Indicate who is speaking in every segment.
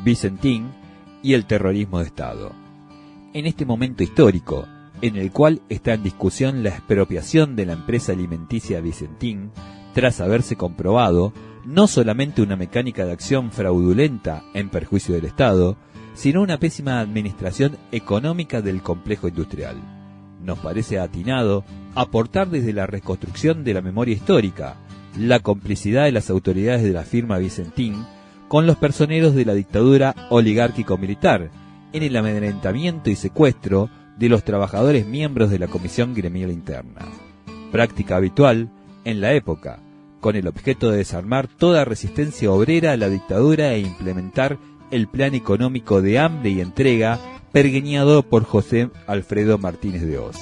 Speaker 1: Vicentín y el terrorismo de Estado. En este momento histórico, en el cual está en discusión la expropiación de la empresa alimenticia Vicentín, tras haberse comprobado no solamente una mecánica de acción fraudulenta en perjuicio del Estado, sino una pésima administración económica del complejo industrial. Nos parece atinado aportar desde la reconstrucción de la memoria histórica la complicidad de las autoridades de la firma Vicentín con los personeros de la dictadura oligárquico-militar en el amedrentamiento y secuestro de los trabajadores miembros de la Comisión Gremial Interna, práctica habitual en la época, con el objeto de desarmar toda resistencia obrera a la dictadura e implementar el plan económico de hambre y entrega pergeñado por José Alfredo Martínez de Hoz.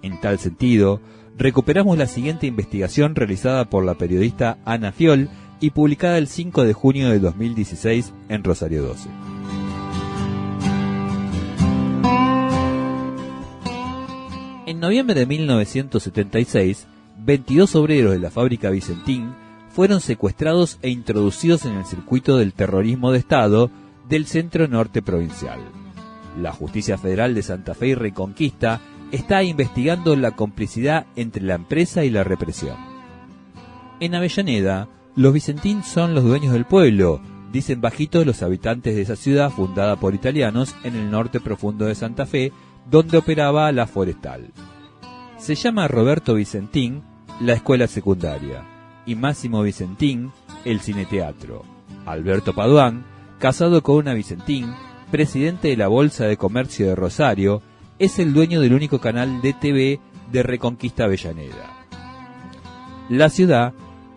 Speaker 1: En tal sentido, recuperamos la siguiente investigación realizada por la periodista Ana Fiol y publicada el 5 de junio de 2016 en Rosario 12. En noviembre de 1976, 22 obreros de la fábrica Vicentín fueron secuestrados e introducidos en el circuito del terrorismo de Estado del Centro Norte Provincial. La Justicia Federal de Santa Fe y Reconquista está investigando la complicidad entre la empresa y la represión. En Avellaneda, los Vicentín son los dueños del pueblo, dicen bajitos los habitantes de esa ciudad fundada por italianos en el norte profundo de Santa Fe, donde operaba la forestal. Se llama Roberto Vicentín la escuela secundaria y Máximo Vicentín el cineteatro. Alberto Paduán, casado con una Vicentín, presidente de la Bolsa de Comercio de Rosario, es el dueño del único canal de TV de Reconquista Avellaneda. La ciudad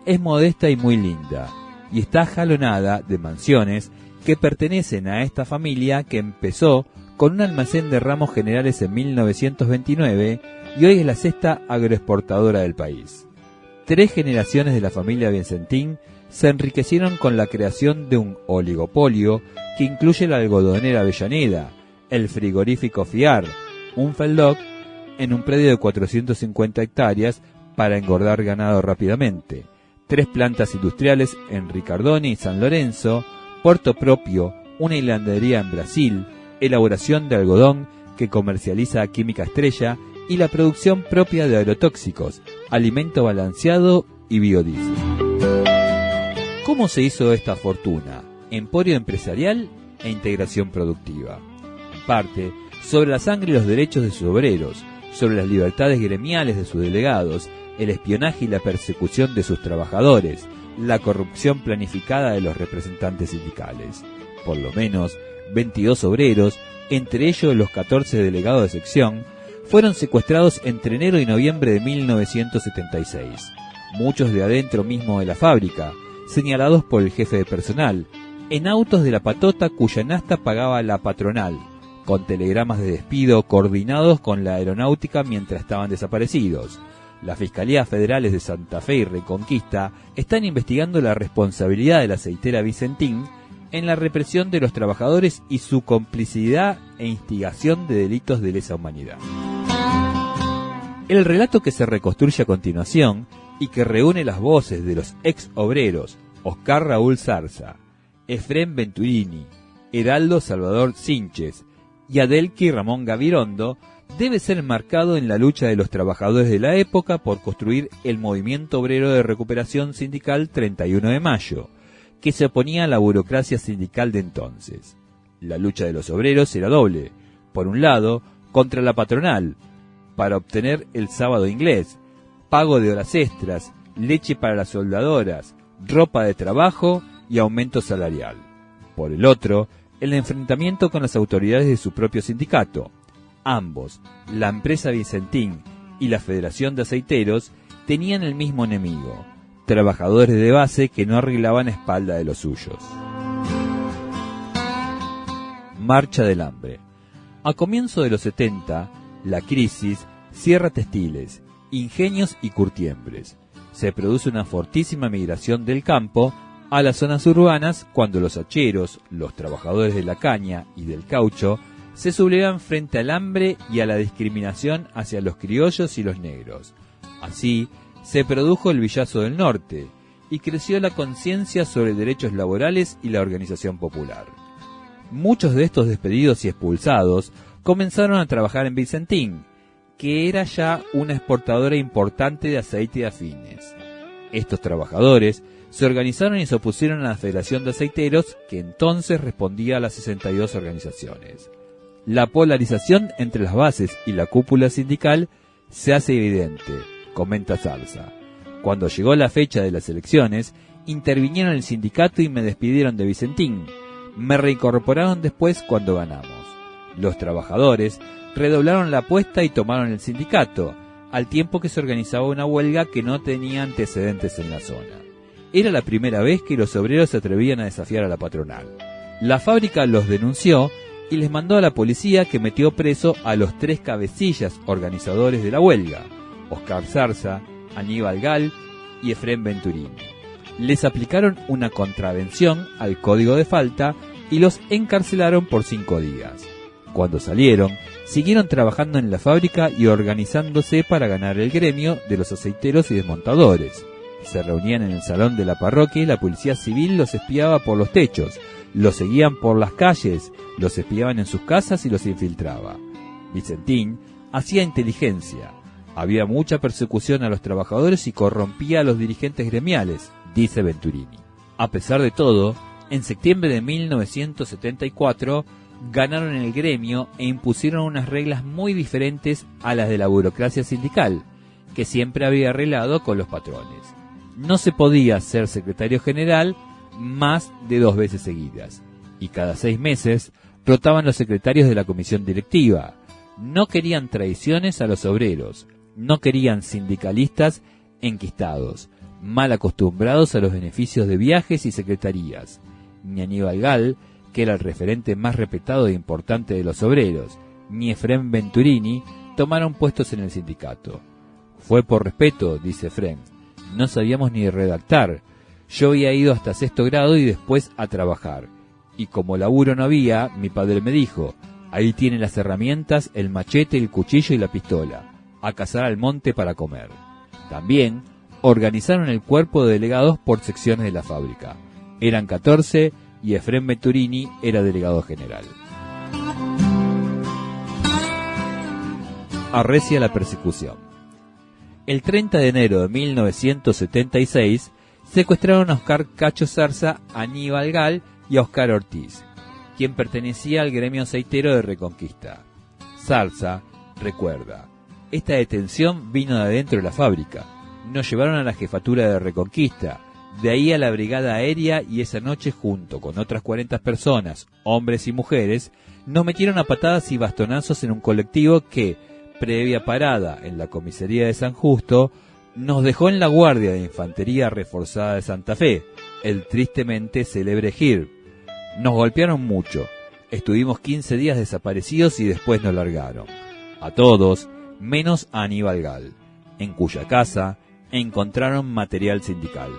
Speaker 1: es modesta y muy linda, y está jalonada de mansiones que pertenecen a esta familia que empezó con un almacén de ramos generales en 1929 y hoy es la sexta agroexportadora del país. 3 generaciones de la familia Vicentín se enriquecieron con la creación de un oligopolio que incluye la algodonera Avellaneda, el frigorífico Fiar, un feldoc en un predio de 450 hectáreas para engordar ganado rápidamente, 3 plantas industriales en Ricardone y San Lorenzo, puerto propio, una hilandería en Brasil, elaboración de algodón que comercializa Química Estrella y la producción propia de agrotóxicos, alimento balanceado y biodiesel. ¿Cómo se hizo esta fortuna? Emporio empresarial e integración productiva. En parte, sobre la sangre y los derechos de sus obreros, sobre las libertades gremiales de sus delegados, el espionaje y la persecución de sus trabajadores, la corrupción planificada de los representantes sindicales. Por lo menos 22 obreros, entre ellos los 14 delegados de sección, fueron secuestrados entre enero y noviembre de 1976, muchos de adentro mismo de la fábrica, señalados por el jefe de personal, en autos de la patota cuya nafta pagaba la patronal, con telegramas de despido coordinados con la aeronáutica mientras estaban desaparecidos. Las Fiscalías Federales de Santa Fe y Reconquista están investigando la responsabilidad de la aceitera Vicentín en la represión de los trabajadores y su complicidad e instigación de delitos de lesa humanidad. El relato que se reconstruye a continuación y que reúne las voces de los ex obreros Oscar Raúl Zarza, Efrén Venturini, Heraldo Salvador Sinches y Adelqui Ramón Gavirondo debe ser marcado en la lucha de los trabajadores de la época por construir el movimiento obrero de recuperación sindical 31 de mayo, que se oponía a la burocracia sindical de entonces. La lucha de los obreros era doble. Por un lado, contra la patronal, para obtener el sábado inglés, pago de horas extras, leche para las soldadoras, ropa de trabajo y aumento salarial. Por el otro, el enfrentamiento con las autoridades de su propio sindicato. Ambos, la empresa Vicentín y la Federación de Aceiteros, tenían el mismo enemigo: trabajadores de base que no arreglaban a espalda de los suyos. Marcha del hambre. A comienzo de los 70, la crisis cierra textiles, ingenios y curtiembres. Se produce una fortísima migración del campo a las zonas urbanas cuando los hacheros, los trabajadores de la caña y del caucho, se sublevan frente al hambre y a la discriminación hacia los criollos y los negros. Así, se produjo el Villazo del Norte, y creció la conciencia sobre derechos laborales y la organización popular. Muchos de estos despedidos y expulsados comenzaron a trabajar en Vicentín, que era ya una exportadora importante de aceite y afines. Estos trabajadores se organizaron y se opusieron a la Federación de Aceiteros, que entonces respondía a las 62 organizaciones. La polarización entre las bases y la cúpula sindical se hace evidente, comenta Zarza. Cuando llegó la fecha de las elecciones, intervinieron el sindicato y me despidieron de Vicentín. Me reincorporaron después cuando ganamos. Los trabajadores redoblaron la apuesta y tomaron el sindicato, al tiempo que se organizaba una huelga que no tenía antecedentes en la zona. Era la primera vez que los obreros se atrevían a desafiar a la patronal. La fábrica los denunció y les mandó a la policía, que metió preso a los 3 cabecillas organizadores de la huelga, Oscar Zarza, Aníbal Gal y Efrén Venturini. Les aplicaron una contravención al código de falta y los encarcelaron por 5 días. Cuando salieron, siguieron trabajando en la fábrica y organizándose para ganar el gremio de los aceiteros y desmontadores. Se reunían en el salón de la parroquia y la policía civil los espiaba por los techos, los seguían por las calles, los espiaban en sus casas y los infiltraba. Vicentín hacía inteligencia. Había mucha persecución a los trabajadores y corrompía a los dirigentes gremiales, dice Venturini. A pesar de todo, en septiembre de 1974 ganaron en el gremio e impusieron unas reglas muy diferentes a las de la burocracia sindical, que siempre había arreglado con los patrones. No se podía ser secretario general más de 2 veces seguidas, y cada 6 meses rotaban los secretarios de la comisión directiva. No querían traiciones a los obreros, no querían sindicalistas enquistados, mal acostumbrados a los beneficios de viajes y secretarías. Ni Aníbal Gal, que era el referente más respetado e importante de los obreros, ni Efrén Venturini tomaron puestos en el sindicato. Fue por respeto, dice Efrén. No sabíamos ni redactar. Yo había ido hasta 6º grado y después a trabajar. Y como laburo no había, mi padre me dijo: ahí tienen las herramientas, el machete, el cuchillo y la pistola. A cazar al monte para comer. También organizaron el cuerpo de delegados por secciones de la fábrica. Eran 14 y Efrén Venturini era delegado general. Arrecia la persecución. El 30 de enero de 1976 secuestraron a Oscar Cacho Zarza, a Aníbal Gal y a Oscar Ortiz, quien pertenecía al gremio aceitero de Reconquista. Zarza recuerda: esta detención vino de adentro de la fábrica. Nos llevaron a la jefatura de Reconquista, de ahí a la brigada aérea, y esa noche, junto con otras 40 personas, hombres y mujeres, nos metieron a patadas y bastonazos en un colectivo que, previa parada en la comisaría de San Justo, nos dejó en la guardia de infantería reforzada de Santa Fe, el tristemente célebre GIR. Nos golpearon mucho, estuvimos 15 días desaparecidos y después nos largaron. A todos, menos a Aníbal Gal, en cuya casa encontraron material sindical.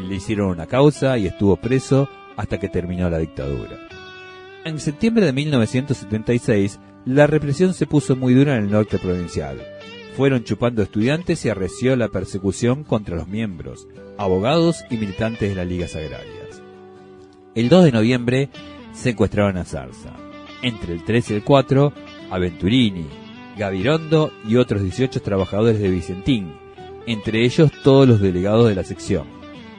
Speaker 1: Le hicieron una causa y estuvo preso hasta que terminó la dictadura. En septiembre de 1976, la represión se puso muy dura en el norte provincial. Fueron chupando estudiantes y arreció la persecución contra los miembros, abogados y militantes de las ligas agrarias. El 2 de noviembre secuestraron a Zarza. Entre el 3 y el 4, a Venturini, Gavirondo y otros 18 trabajadores de Vicentín, entre ellos todos los delegados de la sección.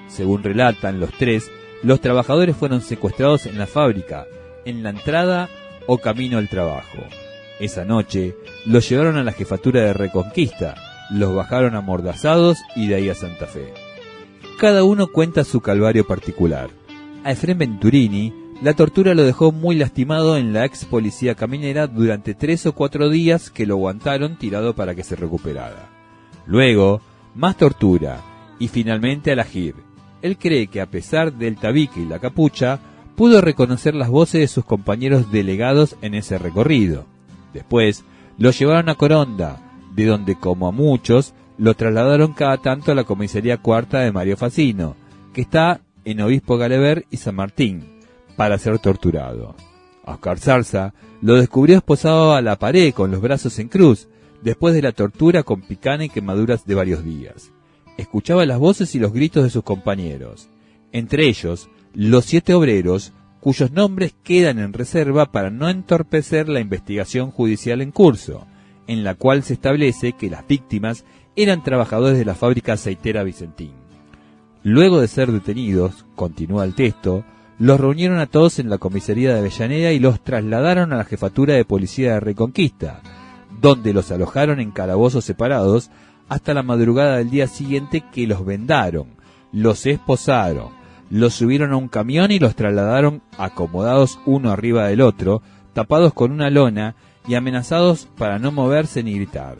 Speaker 1: Según relatan los 3, los trabajadores fueron secuestrados en la fábrica, en la entrada o camino al trabajo. Esa noche los llevaron a la jefatura de Reconquista, los bajaron amordazados y de ahí a Santa Fe. Cada uno cuenta su calvario particular. A Efrén Venturini la tortura lo dejó muy lastimado en la ex policía caminera durante 3 o 4 días que lo aguantaron tirado para que se recuperara. Luego, más tortura y finalmente a la GIR. Él cree que a pesar del tabique y la capucha, pudo reconocer las voces de sus compañeros delegados en ese recorrido. Después, lo llevaron a Coronda, de donde, como a muchos, lo trasladaron cada tanto a la comisaría cuarta de Mario Facino, que está en Obispo Galever y San Martín, para ser torturado. A Oscar Zarza lo descubrió esposado a la pared con los brazos en cruz, después de la tortura con picana y quemaduras de varios días. escuchaba las voces y los gritos de sus compañeros, entre ellos los 7 obreros cuyos nombres quedan en reserva para no entorpecer la investigación judicial en curso, en la cual se establece que las víctimas eran trabajadores de la fábrica aceitera Vicentín. Luego de ser detenidos, continúa el texto, los reunieron a todos en la comisaría de Avellaneda y los trasladaron a la jefatura de policía de Reconquista, donde los alojaron en calabozos separados hasta la madrugada del día siguiente, que los vendaron, los esposaron, los subieron a un camión y los trasladaron acomodados uno arriba del otro, tapados con una lona y amenazados para no moverse ni gritar.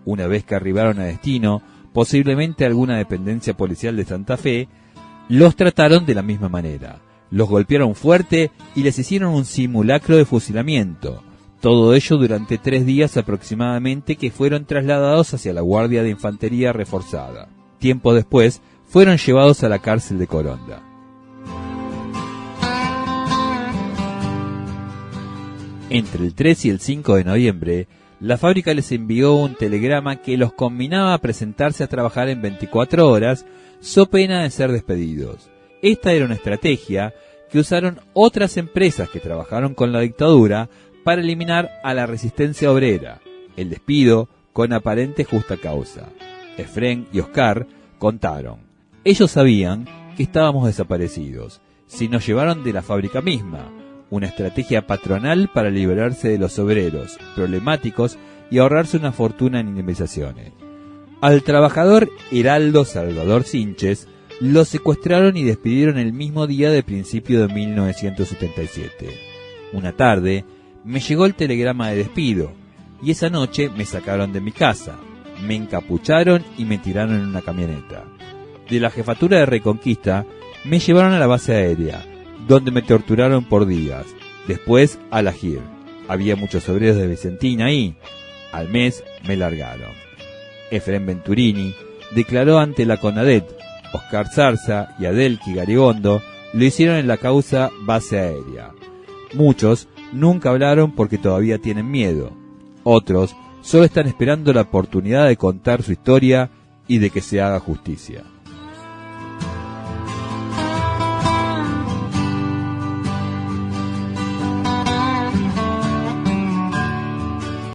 Speaker 1: Una vez que arribaron a destino, posiblemente alguna dependencia policial de Santa Fe, los trataron de la misma manera. Los golpearon fuerte y les hicieron un simulacro de fusilamiento. Todo ello durante 3 días aproximadamente, que fueron trasladados hacia la Guardia de Infantería reforzada. Tiempo después, fueron llevados a la cárcel de Coronda. Entre el 3 y el 5 de noviembre, la fábrica les envió un telegrama que los conminaba a presentarse a trabajar en 24 horas, so pena de ser despedidos. Esta era una estrategia que usaron otras empresas que trabajaron con la dictadura para eliminar a la resistencia obrera, el despido con aparente justa causa. Efrén y Oscar contaron: ellos sabían que estábamos desaparecidos, si nos llevaron de la fábrica misma, una estrategia patronal para liberarse de los obreros problemáticos y ahorrarse una fortuna en indemnizaciones. Al trabajador Heraldo Salvador Sinches lo secuestraron y despidieron el mismo día de principio de 1977. Una tarde me llegó el telegrama de despido y esa noche me sacaron de mi casa, me encapucharon y me tiraron en una camioneta. De la jefatura de Reconquista me llevaron a la base aérea, donde me torturaron por días, después a la GIR. Había muchos obreros de Vicentín ahí. Al mes me largaron. Efrén Venturini declaró ante la CONADET. Oscar Zarza y Adelqui Garigondo lo hicieron en la causa base aérea. Muchos nunca hablaron porque todavía tienen miedo. Otros solo están esperando la oportunidad de contar su historia y de que se haga justicia.